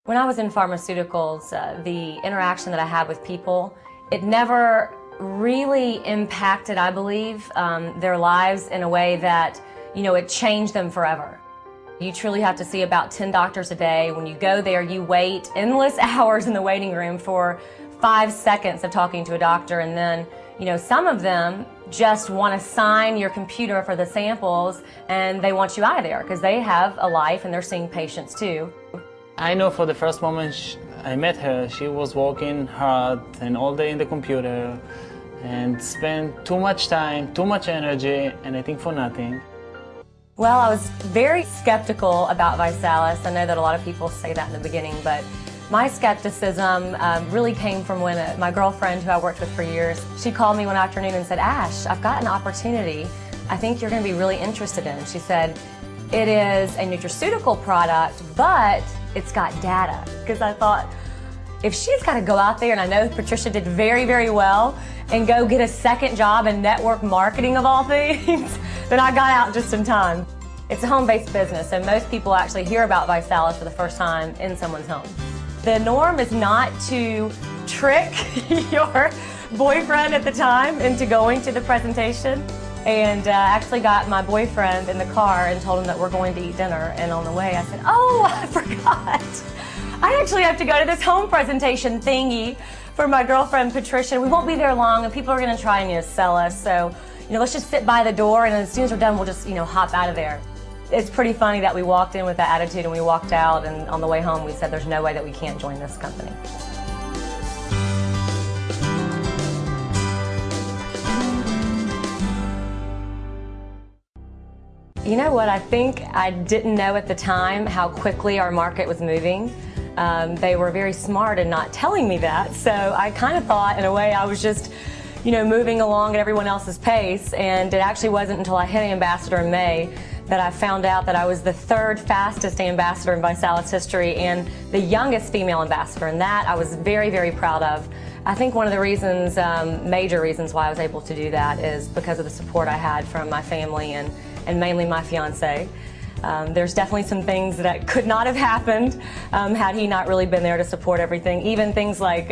When I was in pharmaceuticals, the interaction that I had with people, it never really impacted, I believe, their lives in a way that, it changed them forever. You truly have to see about 10 doctors a day. When you go there, you wait endless hours in the waiting room for 5 seconds of talking to a doctor, and then, some of them just want to sign your computer for the samples and they want you out of there because they have a life and they're seeing patients too. I know for the first moment I met her, she was working hard and all day in the computer and spent too much time, too much energy, and I think for nothing. Well, I was very skeptical about ViSalus. I know that a lot of people say that in the beginning, but my skepticism really came from when my girlfriend, who I worked with for years, she called me one afternoon and said, "Ash, I've got an opportunity I think you're going to be really interested in." She said, "It is a nutraceutical product, but it's got data." Because I thought, if she's got to go out there, and I know Patricia did very, very well, and go get a second job in network marketing of all things, then I got out just in time. It's a home-based business, so most people actually hear about ViSalus for the first time in someone's home. The norm is not to trick your boyfriend at the time into going to the presentation. And actually got my boyfriend in the car and told him that we're going to eat dinner. And on the way I said, "Oh, I forgot. I actually have to go to this home presentation thingy for my girlfriend Patricia. We won't be there long and people are going to try and sell us. So, let's just sit by the door, and as soon as we're done, we'll just, hop out of there." It's pretty funny that we walked in with that attitude and we walked out, and on the way home we said, "There's no way that we can't join this company." You know what, I think I didn't know at the time how quickly our market was moving. They were very smart in not telling me that, so I kind of thought in a way I was just, moving along at everyone else's pace, and it actually wasn't until I hit Ambassador in May that I found out that I was the 3rd fastest ambassador in ViSalus history and the youngest female ambassador, and that I was very, very proud of. I think one of the reasons, major reasons why I was able to do that is because of the support I had from my family and mainly my fiance. There's definitely some things that could not have happened had he not really been there to support everything. Even things like,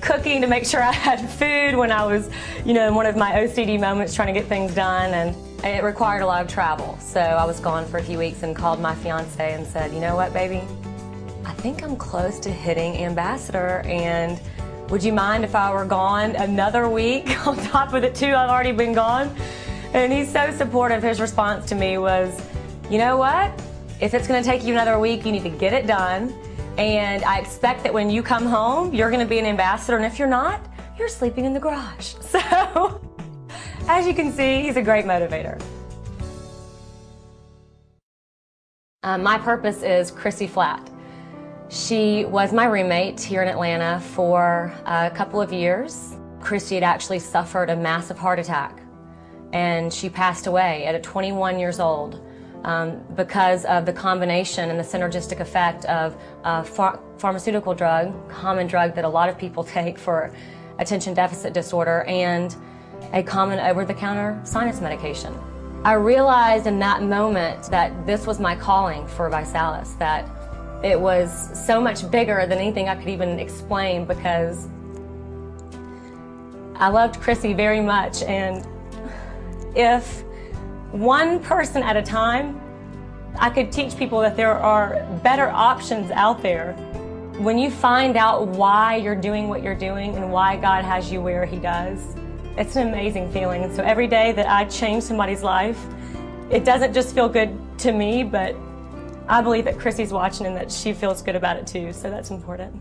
cooking to make sure I had food when I was, in one of my OCD moments trying to get things done, and it required a lot of travel. So I was gone for a few weeks and called my fiance and said, "You know what, baby? I think I'm close to hitting ambassador, and would you mind if I were gone another week on top of the 2 I've already been gone?" And he's so supportive. His response to me was, "You know what? If it's going to take you another week, you need to get it done. And I expect that when you come home, you're going to be an ambassador. And if you're not, you're sleeping in the garage." So, as you can see, he's a great motivator. My purpose is Chrissy Flatt. She was my roommate here in Atlanta for a couple of years. Chrissy had actually suffered a massive heart attack, and she passed away at 21 years old because of the combination and the synergistic effect of a pharmaceutical drug, common drug that a lot of people take for attention deficit disorder, and a common over-the-counter sinus medication. I realized in that moment that this was my calling for ViSalus, that it was so much bigger than anything I could even explain, because I loved Chrissy very much, and if one person at a time, I could teach people that there are better options out there. When you find out why you're doing what you're doing and why God has you where He does, it's an amazing feeling. And so every day that I change somebody's life, it doesn't just feel good to me, but I believe that Chrissy's watching and that she feels good about it too, so that's important.